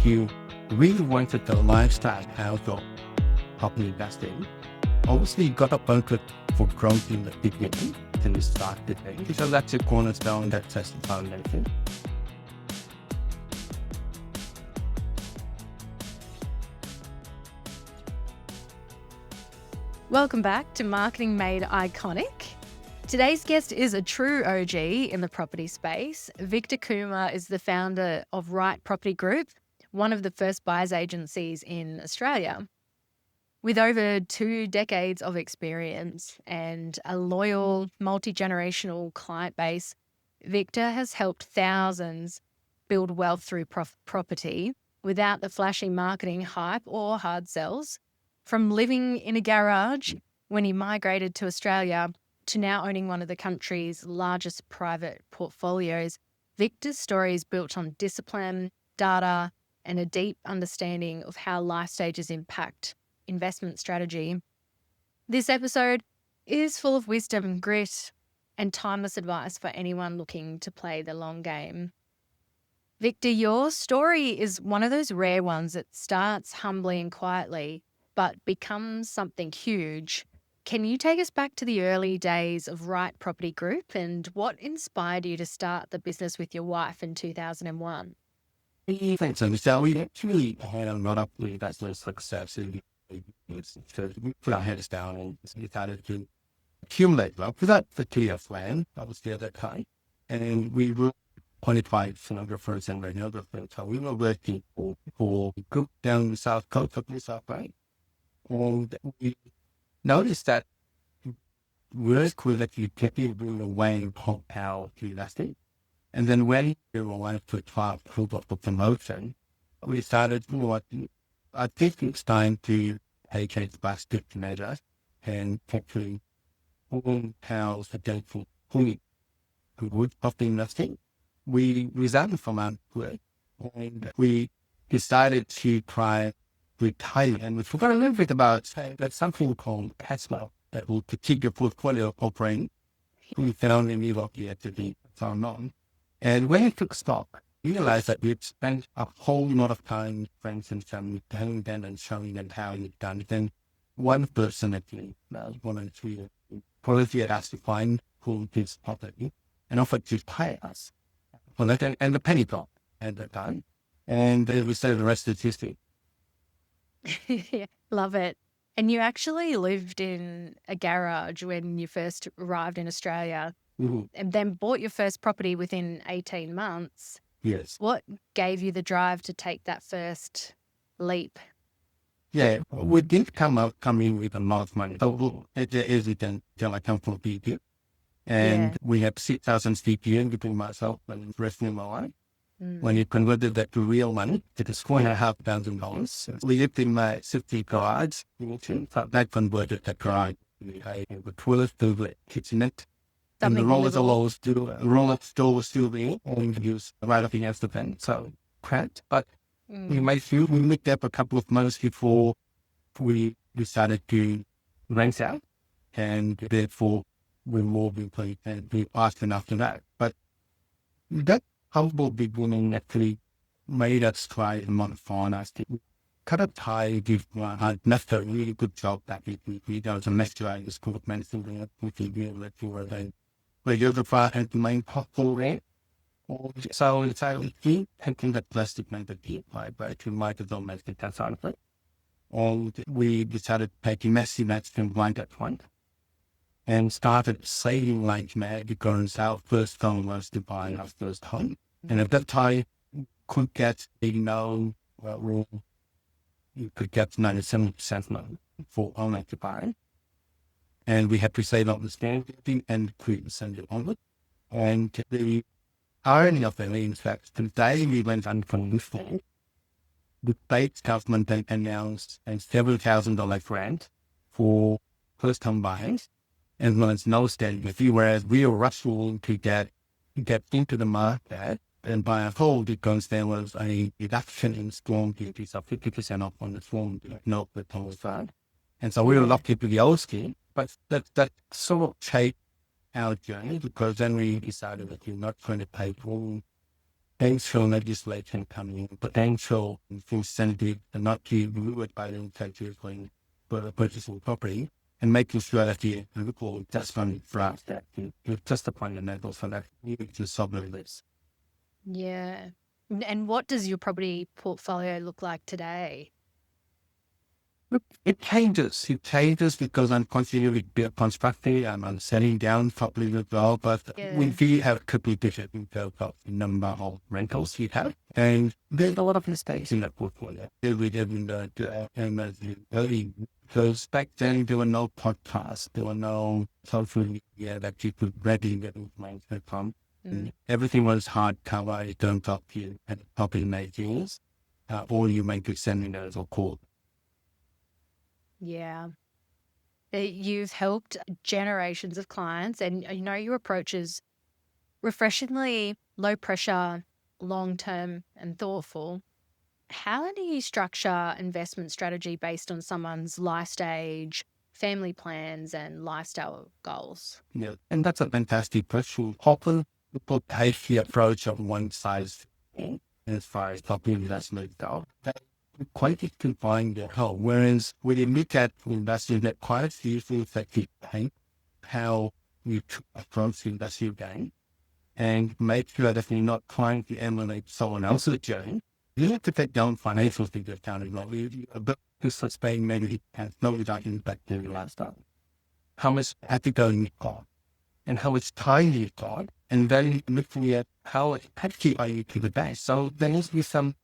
you really wanted the lifestyle out of property investing, obviously you got a budget for growth in the beginning and you start the thing. So that's a cornerstone, that's the foundation. Welcome back to Marketing Made Iconic. Today's guest is a true OG in the property space. Victor Kumar is the founder of Right Property Group, one of the first buyers agencies in Australia. With over 2 decades of experience and a loyal, multi-generational client base, Victor has helped thousands build wealth through property without the flashy marketing hype or hard sells. From living in a garage when he migrated to Australia to now owning one of the country's largest private portfolios, Victor's story is built on discipline, data, and a deep understanding of how life stages impact investment strategy. This episode is full of wisdom, grit, and timeless advice for anyone looking to play the long game. Victor, your story is one of those rare ones that starts humbly and quietly, but becomes something huge. Can you take us back to the early days of Right Property Group and what inspired you to start the business with your wife in 2001? Thanks, and so we actually had a lot of investment success in so we put our heads down and decided to accumulate wealth without the clear plan, obviously at that time. And we were qualified sonographers and radiographers. So we were working for a group down the south coast of New South Wales. And we noticed that work was actually taking away from our curiosity. And then when we were wanting to try proof of the promotion, we started, I think it's time to take a drastic measure and actually own house against who would property investing. We resigned from our work and we decided to try retire. And we forgot a little bit about there's something called cash flow that will keep your portfolio operating. We found in New York yet to be found on. And when we took stock, we realized that we'd spent a whole lot of time with friends and family telling them and showing them how we'd done it. Then one person actually, one of the quality had us to find who his property and offered to pay us for that. And the penny dropped at the time. And we said the rest is history. Yeah, love it. And you actually lived in a garage when you first arrived in Australia. Mm-hmm. And then bought your first property within 18 months. Yes. What gave you the drive to take that first leap? Yeah, we didn't come in with a lot of money. So it is until I come from BP. And we have 6,000 CPN between myself and the rest of my life. When you converted that to real money, it is $4,500. We lived in my city garage. So that converted that garage to a toilet, to the kitchenette. And the roller store was still there, and we used right up against the fence. So, crap. But we looked up a couple of months before we decided to rent out, and therefore we moved into and we asked after that. But that humble beginning actually made us try to modify us. Cut a tie, give left a really good job that we done some lecture in the School of Medicine, which we really let you were then. Radiographer and the main portfolio. So it's actually taking that plastic magazine by to microdome magazine that's on it. And we decided to take a messy magazine like that one and started saving like mad because our first home was to buy our first home. And at that time, could get you could get 97% loan for owner to buy. And we had to save up the standing and create send it onward. And the irony of it is that today we went unconditional. The state government then announced a $7,000 grant for first-time buyers, and there's no standing fee, whereas we were rushing to get into the market and buy a whole because there was a reduction in storm duties of 50% off on the storm note that was found. And so we were locked into the old scheme. But that sort of shaped our journey because then we decided that you're not going to pay full potential legislation coming, potential incentive not to reward by the incentives when purchasing property, and making sure that the local just fund for that is just a fundamental so that you can solve this. Yeah. And what does your property portfolio look like today? Look, it changes. It changes because I'm continually constructing. I'm selling down properly as well. But we Yeah. do have couple digit in terms of the number of rentals we have. And there's a lot of mistakes in that portfolio. We didn't early because back then there were no podcasts, there were no social media that you could readily get information from. Everything was hardcover in terms of you had property makers, or you make seminars or calls. Yeah. You've helped generations of clients, and your approach is refreshingly low pressure, long term, and thoughtful. How do you structure investment strategy based on someone's life stage, family plans, and lifestyle goals? Yeah, and that's a fantastic question. Often people take the approach of one size fits all as far as property investment go. That quite to find the home. Whereas when you look at investing that quite a few things that you think how you approach the investing game and make sure that you're not trying to emulate someone else's journey. You have to take down financial things into account as well. A bit to sustain maybe has no reduction back to your lifestyle. How much ethical you got and how much time you got, and then looking at how effective are you to the best. So there needs to be some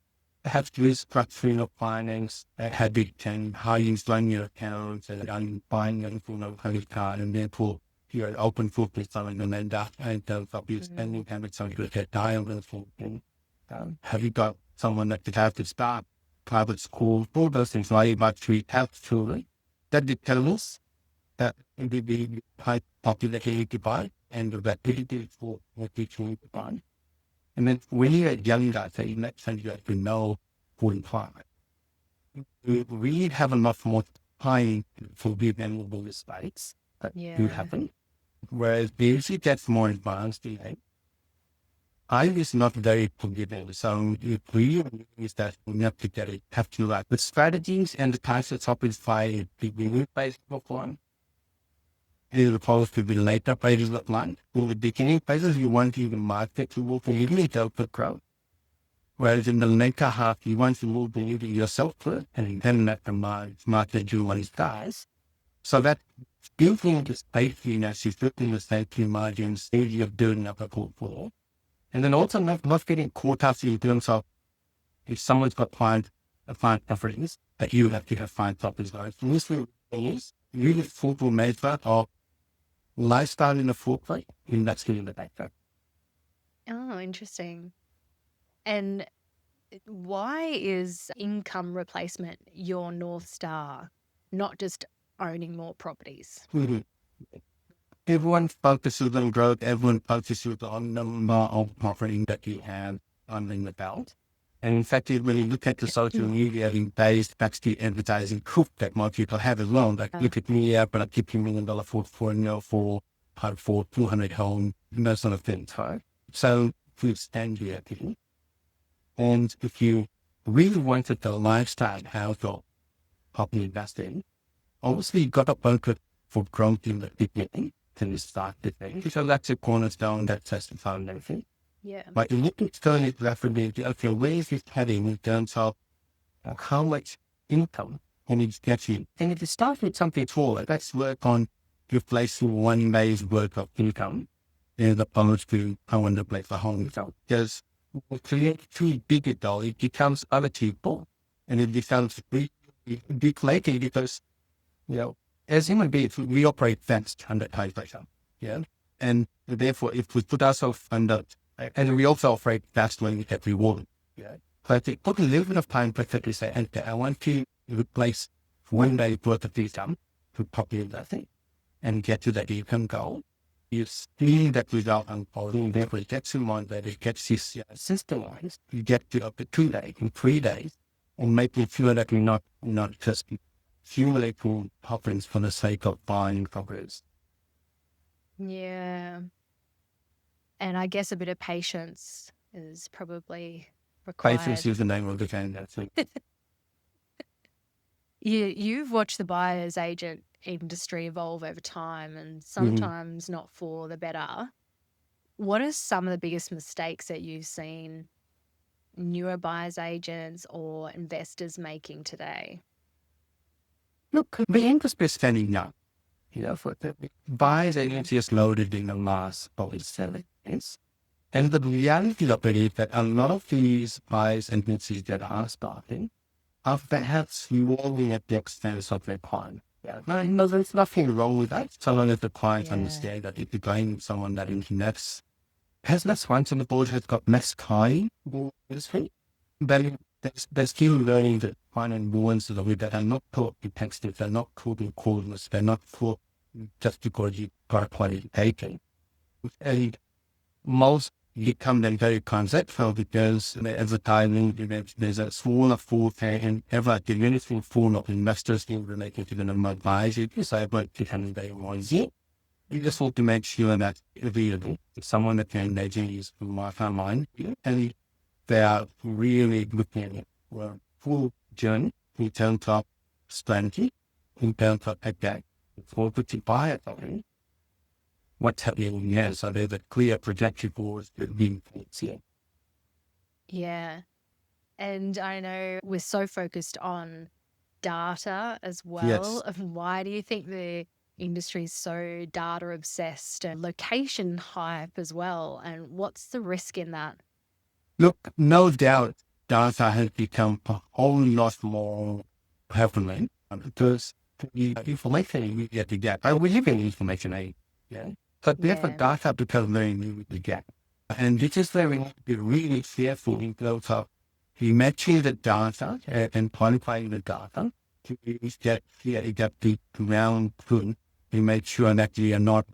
perhaps restructuring of finance, habit, and how you run your accounts, and buying anything on credit card, and therefore you're open for selling and then that in terms of your spending habits, so you get dialed and so have you got someone that could have to start private school, all those things, like about 3 children that determines that it will be high population to buy and the rapidity for what teaching to buy. And then when you're younger, say next time you have to know 45, you really have a lot more time for the memorable mistakes that do Yeah. happen. Whereas the issue gets more advanced, I was not very forgiving. So it really is that we have to get it, have to like the strategies and the types of topics by the beginning phase of one. As opposed to the later phases of land. In the beginning phases, you want to the market to move immediately help the crowd. Whereas in the later half, you want to move immediately yourself first and then let the market do what it does. So that building the safety net, is building the safety margins, stage of building up a portfolio. And then also not getting caught up in terms of if someone's got find preference that you have to have find properties. This is really fruitful measure of lifestyle in a full play in that skill in the background. Oh, interesting. And why is income replacement your North Star, not just owning more properties? Mhm. Everyone focuses on growth, everyone focuses on the number of property that you have under the belt. And in fact, when you look at the social media based backstreet advertising proof that most people have as well, like look at me, but I keep $1 million portfolio for 200 home, those sort of things, right? So we stand here. And if you really wanted the lifestyle how to properly investing, obviously you got to focus for growth in the beginning to start the thing. So that's a cornerstone that sets the foundation. Yeah. But you need to turn it rapidly. Okay, where is it heading in terms of how much income can it get you? And if you start with something small, let's work on replacing 1 day's worth of income as opposed to how to replace a whole income. Because we create too big a doll, it becomes other people and it becomes deflating because, as human beings, we operate fast under high pressure. Yeah. And therefore, if we put ourselves under, and we also operate fast when we get rewarded. Yeah. So I think put a little bit of time to say, okay, I want to replace 1 day's worth of income to properly investing and get to that income goal. You see that result unfolding, therefore it gets in 1 day, it gets this systemized, you get to up to 2 days, in 3 days, and making sure that you're not just accumulating properties for the sake of buying properties. Yeah. And I guess a bit of patience is probably Patience required. is the name of the game. That's it. You've watched the buyer's agent industry evolve over time and Mhm. sometimes not for the better. What are some of the biggest mistakes that you've seen newer buyer's agents or investors making today? Look, the industry is standing up. For the buyers agency is loaded in the last probably 7 years. And the reality of it is that a lot of these buyers agencies that are starting are perhaps rolling at the expense of their client. Yeah. No, there's nothing wrong with that. So long as the clients Yeah. understand that if you're buying someone that is less, has less funds on the board, has got less time in the industry, then they're still learning the fine and nuances of it that are not taught in textbooks, they're not taught in courses, they're not taught just because you got a qualification. And most become then very conceptual because the advertising, there's a smaller pool and ever diminishing pool of investors in relation to the number of buyers. You decide what to handle very wisely. You just want to make sure that it's available. Someone that can imagine is market mind and they are really looking at full journey in terms of strategy, in terms of attack. For to buy it, what's happening here? So there's a clear projection for the being here. Yeah. And I know we're so focused on data as well. Yes. Why do you think the industry is so data obsessed and location hype as well? And what's the risk in that? Look, no doubt data has become a whole lot more prevalent because the information we get to get, we live in information age, yeah. But therefore Yeah. data becomes very new to get. And this is where we need to be really careful in terms of matching the data and qualifying the data to get the ground truth to make sure that we are not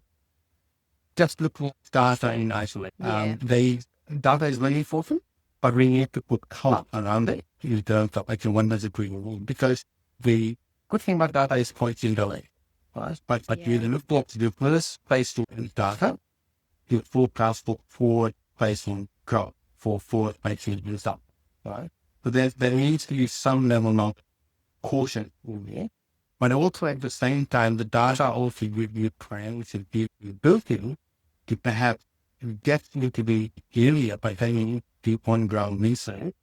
just looking at data in isolation. Yeah. Data is very important, but we need to put color around it in terms of actually one does agree with because the good thing about data is pointing delay. Right? But you Yeah. look at the first place in data, you forecast for forward facing growth, for forward facing result. Right? So there needs to be some level of caution in there. But also at the same time, the data also give you plans and give you ability to perhaps get into the area by taking deep on ground research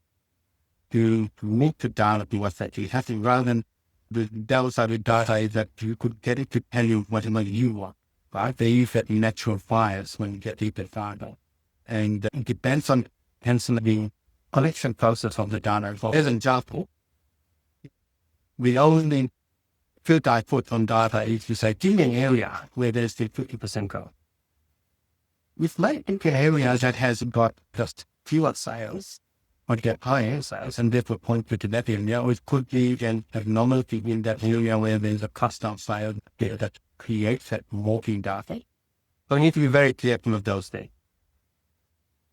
to make the data to what's actually happening rather than the downside of data is that you could get it to tell you whatever you want. Right? They use that natural bias when you get deeper data. And it depends on the collection process of the data. For as an example, we only filter I put on data is to say, give me an area where there's the 50% growth. With like areas that has got just fewer sales, or get higher sales, and therefore point to that area, or it could be an abnormality in that area where there's a custom sale that creates that walking data. So you need to be very careful of those things.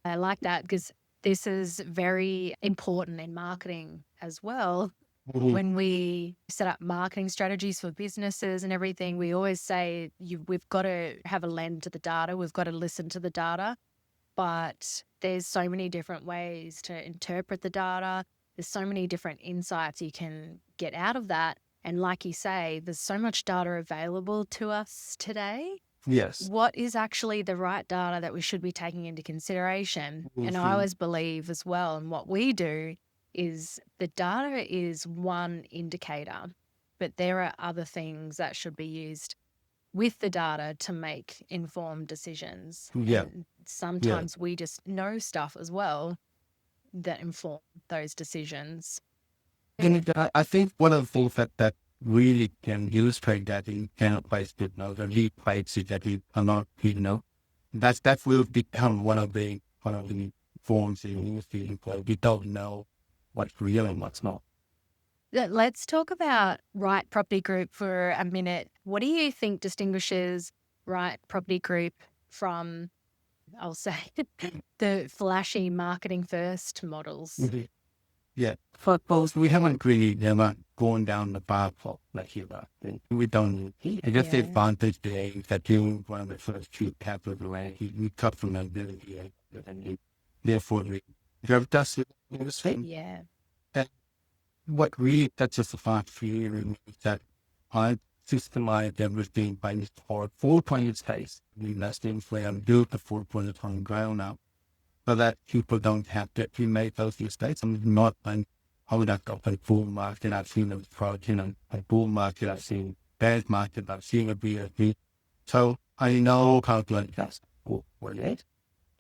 I like that because this is very important in marketing as well. Mhm. When we set up marketing strategies for businesses and everything, we always say we've got to have a lens to the data. We've got to listen to the data. But there's so many different ways to interpret the data. There's so many different insights you can get out of that. And like you say, there's so much data available to us today. Yes. What is actually the right data that we should be taking into consideration? And I Mhm. always believe as well, and what we do is the data is one indicator, but there are other things that should be used with the data to make informed decisions. Yeah. And Yeah. sometimes we just know stuff as well that inform those decisions. And I think one of the things that really can illustrate that in kind of place, the lead plates that we are not, that will become one of the forms in industry where we don't know what's real and what's not. Let's talk about Right Property Group for a minute. What do you think distinguishes Right Property Group from, I'll say, the flashy marketing first models? Mhm. Yeah. For both, we haven't really never gone down the path of like you are. We don't. I guess the Yeah. advantage there is that you one of the first few capital way, you cut from ability and therefore we drove us in the same. Yeah. And what really touches the fact here is that I systemized everything by this 4-point space. We investing where I built the 4-point from ground up so that people don't have to make those mistakes. I'm not an hold up a bull market. I've seen a project and a bull market. I've seen bad market. I've seen a BFB. So I know how to adjust for it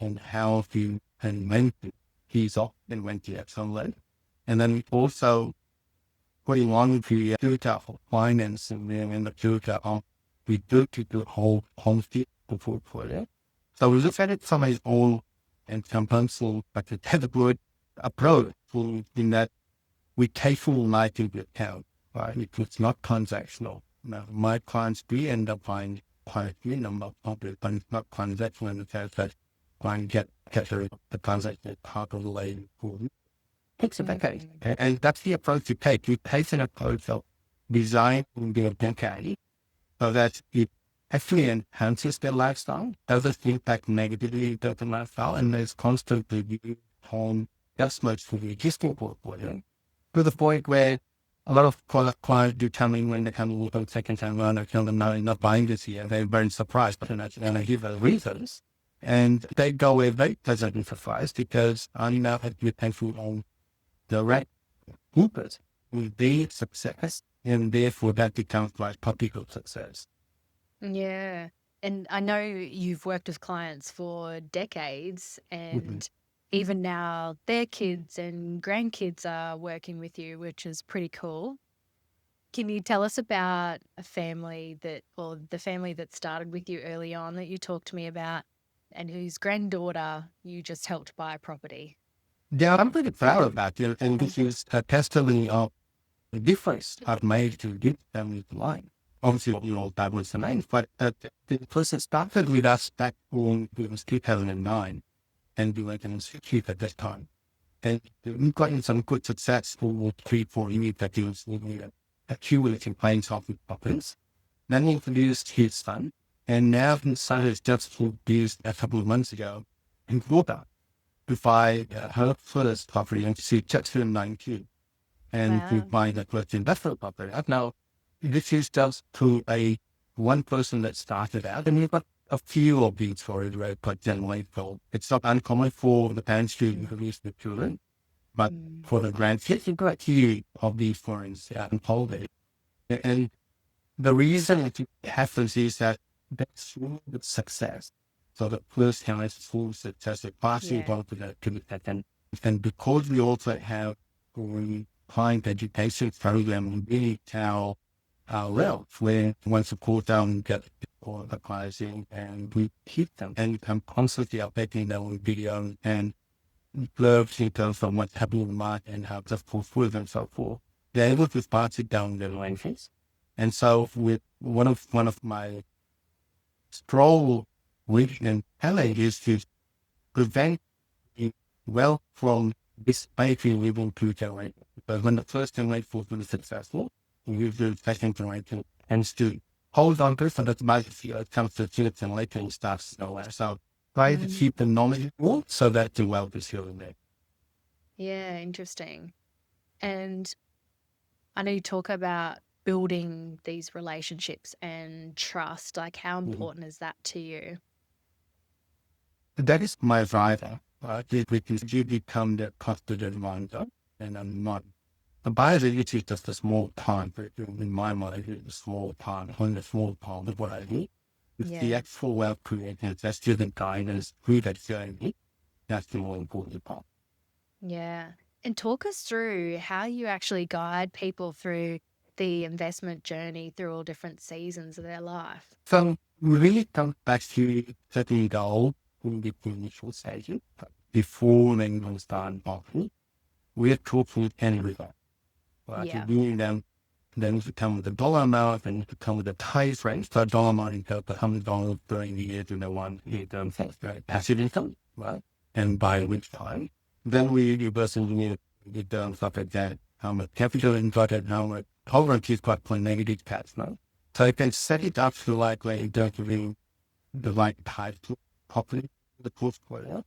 and how to and when to ease off and when to accelerate. And then also putting on the future of finance and then in the future of we do to the whole honesty for it. So we look at it from its own and sometimes like a good approach in that we take full life into account, right? It's not transactional. Now, my clients do end up buying quite a number of it, but it's not transactional in the sense that I get the transaction part of the way forward. It's a decade. And that's the approach you take. You take an approach of design in the decade so that it actually enhances their lifestyle, doesn't impact negatively their lifestyle, and there's constantly home adjustments for the existing portfolio to the point where a lot of clients do tell me when they come in for the second time around, I tell them, no, I'm not buying this year. They're very surprised, and I give the reasons. And they go away very pleasantly surprised because I now have to be thankful on the right purpose with their success, and therefore that becomes like practical success. Yeah. And I know you've worked with clients for decades, and even now their kids and grandkids are working with you, which is pretty cool. Can you tell us about a family or the family that started with you early on that you talked to me about and whose granddaughter you just helped buy a property? Yeah, I'm pretty proud of that, and this is a testimony of the difference I've made to give families life. Obviously, that was the name, but the person started with us back when it was 2009, and we were in Institute at that time. And we've gotten some good success for 3-4 years that he was accumulating planes off with properties. Then he introduced his son, and now his son has just introduced a couple of months ago in Florida to buy her first property, and she just turned 19. And to Wow. buy the first investment property. Now, this is just to one person that started out, and we've got a few of these stories where quite generally told. It's not uncommon for the parents to introduce the children, but for the grandkids, you've got a few of these stories unfolded. And the reason it happens is that that's the success. So the first time it's full success, it passes Yeah. on to the second. And because we also have client education program, we really tell our reps where once a quarter and get all the clients in, and we keep them and I'm constantly updating them on video and blurbs in terms of what's happening in the market and how to fulfill and so forth. They're able to pass it down their language. And so with one of my strong wish and talent is to prevent it well from this making living to generation. But when the first generation was really successful, usually the second generation tends to hold on to it, so that might feel it comes to third generation and starts nowhere. So try to keep the knowledge more so that the wealth is here and there. Yeah, interesting. And I know you talk about building these relationships and trust. Like, how important is that to you? That is my driver, right? Because you become the trusted advisor, and I'm not. The buyer is just a small part, but in my mind, it's a small part, only a small part of what I do. It's the Yeah. actual wealth creation, that's just the guidance, who that's going to be. That's the more important part. Yeah. And talk us through how you actually guide people through the investment journey through all different seasons of their life. So we really come back to setting goal in the initial stages before they even start buying. We're talking anywhere. Right? Yeah. Doing them, then to come with the dollar amount, and to come with the price range. So dollar amount in terms of $100 during the year to the one year term passive income, right? And by which time. Then we reverse engineer the terms stuff like that, how much capital inverted, how much tolerance is quite for negative cash flow. So you can set it up to like in terms of the right type of property, the portfolio.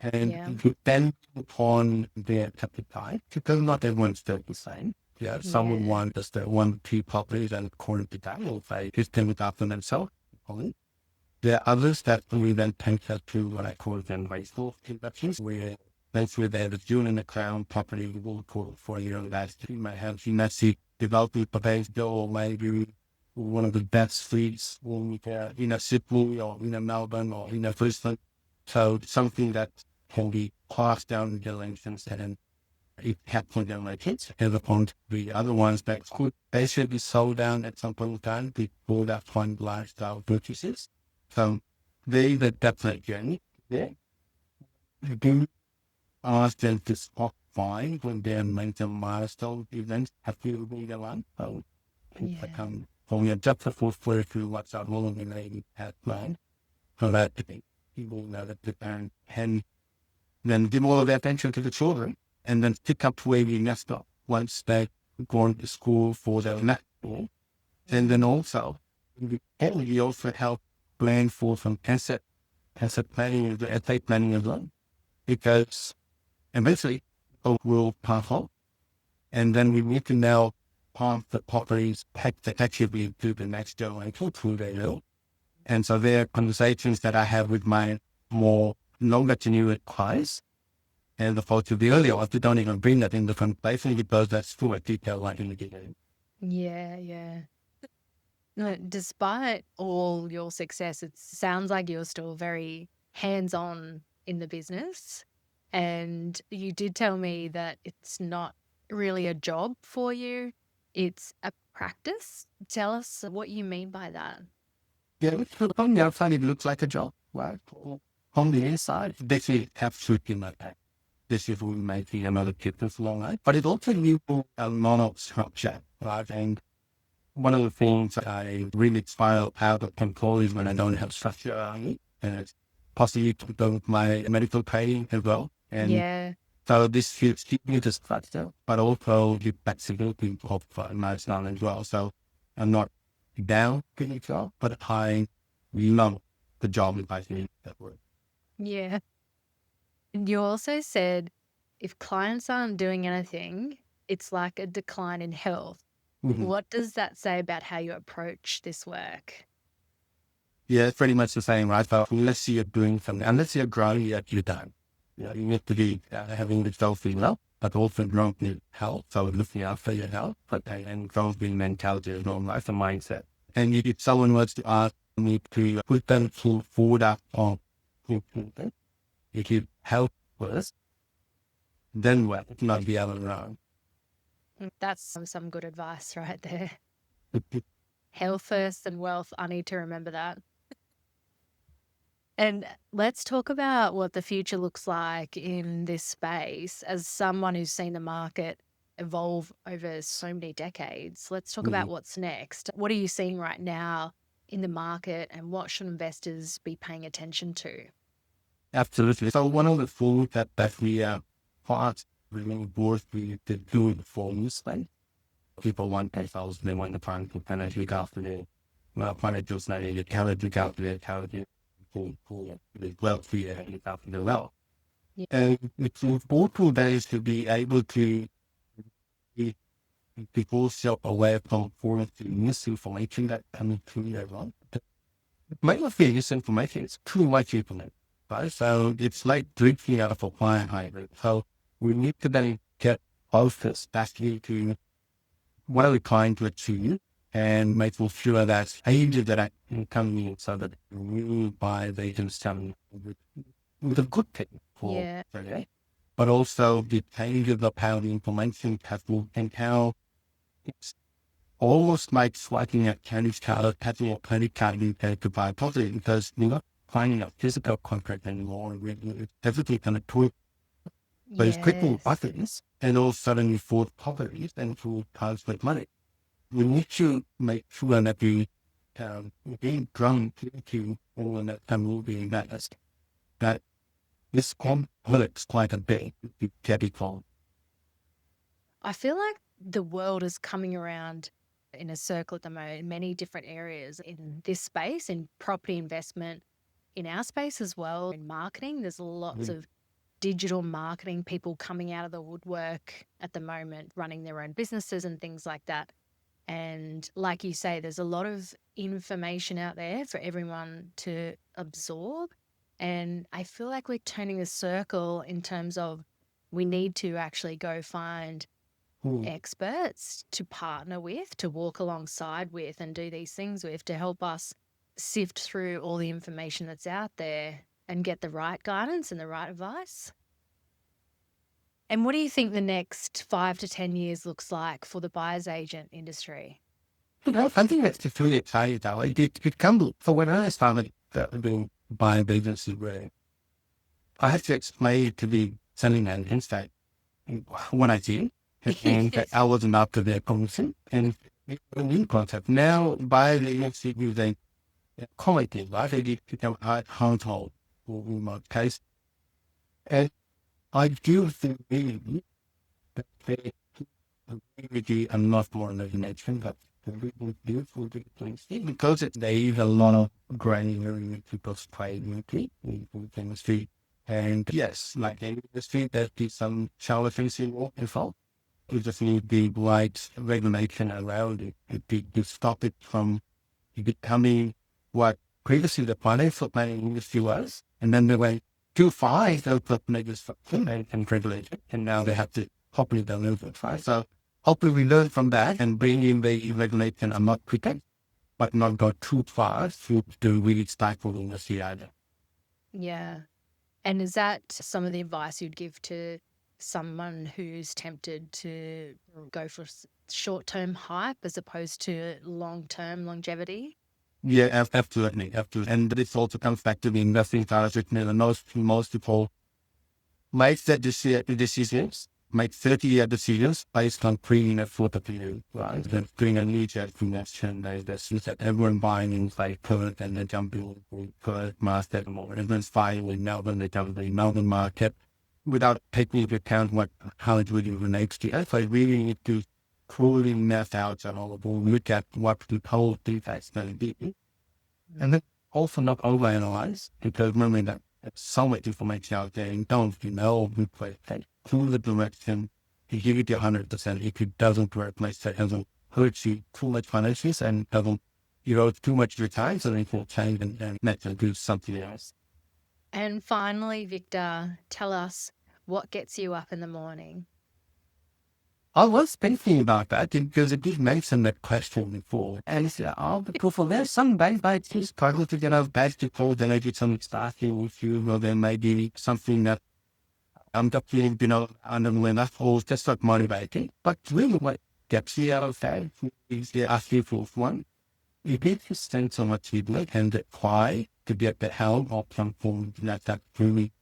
And Yeah. it depends upon their appetite, because not everyone's still the same. Yeah, some would Yeah. want just 1, 2 properties, and according to that, will say, just them look after themselves. There are others that we then tend to what I call them wasteful investments, where that's where they're doing in the crown property, we will call it for a year that you might have seen that see developing potential, or maybe one of the best streets in a Sydney or in a Melbourne or in a Brisbane. So something that can be passed down in generations, and it happened to my kids, as upon the other ones that could basically be sold down at some point in time before that fund lifestyle purchases. So they the definite journey there. You do ask them to stop by when they're making milestone events have to be the one. So it's Yeah. become only a just a full flare through what's our role in the has planned. So that people know that the parent can then give all of their attention to the children, and then pick up where we messed up once they're going to school for their next school. And then also, we also help plan for some asset planning, the estate planning as well, because eventually will pass on, and then we need to now pass the properties effectively to the next generation through their will. And so there are conversations that I have with my more longer tenure clients, and opposed to the earlier ones, we don't even bring that in the conversation because that's too much detail like in the beginning. Yeah. Yeah. No, despite all your success, it sounds like you're still very hands on in the business. And you did tell me that it's not really a job for you, it's a practice. Tell us what you mean by that. Yeah, on the outside, it looks like a job, right? On the inside, this is absolutely my pack. This is what making another business long life. But it also needs a lot of structure, right? And one of the things I really file out of control is when I don't have structure around me, and it's possibly to do with my medical training as well. And Yeah. so this gives me the structure, but also the flexibility of my style as well. So I'm not down to the job, but I love the job if I think that word. Yeah. And you also said if clients aren't doing anything, it's like a decline in health. Mhm. What does that say about how you approach this work? Yeah, it's pretty much the same, right? So unless you're doing something, unless you're growing, you're done. You need to be having the healthy well, but also growing in health. So looking after your health, but and growing in mentality as well, life and mindset. And if someone was to ask me to put them to forward up on if you help first, then what? Not the other around. That's some good advice right there. Health first and wealth. I need to remember that. And let's talk about what the future looks like in this space. As someone who's seen the market evolve over so many decades, let's talk about what's next. What are you seeing right now in the market, and what should investors be paying attention to? Absolutely. So one of the things that we thought really worth to do for this thing, people want themselves, they want the plan to kind of look after their financial study, they kind of look after their talent, for the wealthy and look after their wealth. Yeah. And it's important that is to be able to be people self aware from foreign to misinformation that comes through their life. Might not be misinformation, it's too much information, right? So it's like drinking out of a fire hydrant. So we need to then get focused actually to what are we trying to achieve, and making sure that changes that are coming in so that we buy the system with a good thing for Yeah. today, but also the changes of how the information has moved and how it's almost like swiping a candy card or having a credit card you pay to buy property, because you're not finding a physical contract anymore. It's everything kind of tweet. But it's clicking Yes. buttons, and all of a sudden you afford properties and to transfer money. We need to make sure that we being drawn to all that moving that this complex quite a bit to get it wrong. I feel like the world is coming around in a circle at the moment in many different areas in this space, in property investment, in our space as well, in marketing. There's lots of digital marketing people coming out of the woodwork at the moment, running their own businesses and things like that. And like you say, there's a lot of information out there for everyone to absorb. And I feel like we're turning the circle in terms of we need to actually go find experts to partner with, to walk alongside with, and do these things with to help us sift through all the information that's out there and get the right guidance and the right advice. And what do you think the next 5 to 10 years looks like for the buyer's agent industry? I think that's just really exciting though. It come so when I started doing buying businesses where I had to explain to the selling agents that what I did and that I wasn't up to their concept and a new concept. Now buyers agency using collective, right? They did become household in my case. And I do think really that they agree with you a lot more than you mentioned, but the really beautiful things because it leaves a lot of granularity in people's creativity in chemistry. And yes, like any industry, there's some challenges involved. You just need the right regulation around it to stop it from becoming what previously the financial planning industry was. And then they went too far, so put legislation and regulation, and now they have to copy the little bit far. So hopefully we learn from that and bring in the regulation a lot quicker, but not go too far to really stifle the industry either. Yeah. And is that some of the advice you'd give to someone who's tempted to go for short-term hype as opposed to long-term longevity? Yeah, absolutely. And this also comes back to the investing strategy. Most people make that decisions, make 30-year decisions based on pre-year photo period, right? They're doing a knee-jerk reaction. They see that everyone buying in like Perth and they're jumping in Perth market or everyone's buying in Melbourne, they jump in the Melbourne market without taking into account how it really relates to us. So I really need to truly map out and all of look at what the whole defect's going to be. And then also not overanalyze, because remember that there's so much information out there and don't, we play to the direction, you give it your 100%. If it doesn't work, let's say it doesn't hurt you too much financially and doesn't, too much of your time, so then it will change and let you do something else. And finally, Victor, tell us what gets you up in the morning. I was thinking about that because it did mention that question before. And it's because there's some days I just struggle to get out of bed before then I do some starting with you, or there may be something that I'm just feeling, under enough or just not motivated. But really what gets you out of bed is the asking for one. You get to sense on what you do and apply to get the help of some form that really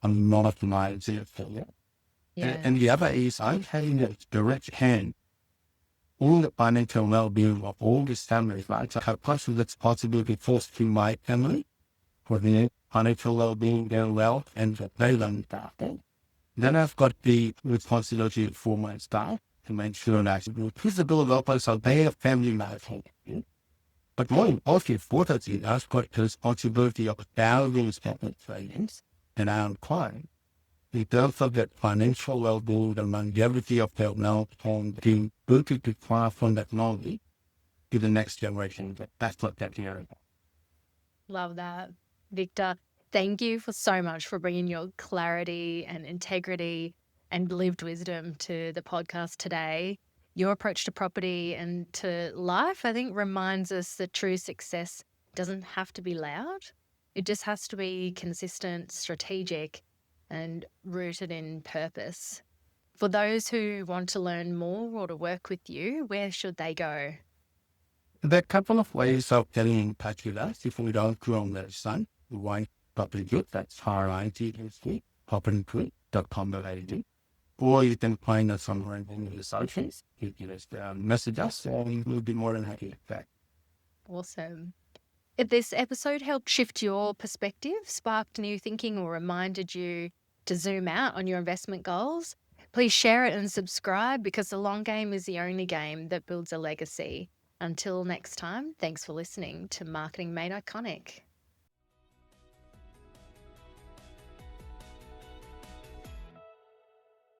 monotonizes it for you. Yeah. And the other is I'm having a direct hand on the financial well-being of all these families, right? So how possible it's possible to force to my family for the financial well-being, their wealth, and that they learn that. Then I've got the responsibility for my staff to make sure that feasible developers are their family life. But more importantly, I've got the responsibility of valuing separate trainings and our clients. In terms of that financial well-being, the longevity of their wealth, and the ability to pass on that knowledge to the next generation. That's what that's here. Love that. Victor, thank you so much for bringing your clarity and integrity and lived wisdom to the podcast today. Your approach to property and to life, I think, reminds us that true success doesn't have to be loud. It just has to be consistent, strategic, and rooted in purpose. For those who want to learn more or to work with you, where should they go? There are a couple of ways of getting in touch with us if we don't go on the website. One property group, that's RITSC, propertygroup.com.au. Or you can find us somewhere in the socials. You can just message us and we'll be more than happy to back. Awesome. If this episode helped shift your perspective, sparked new thinking, or reminded you to zoom out on your investment goals, please share it and subscribe, because the long game is the only game that builds a legacy. Until next time, thanks for listening to Marketing Made Iconic.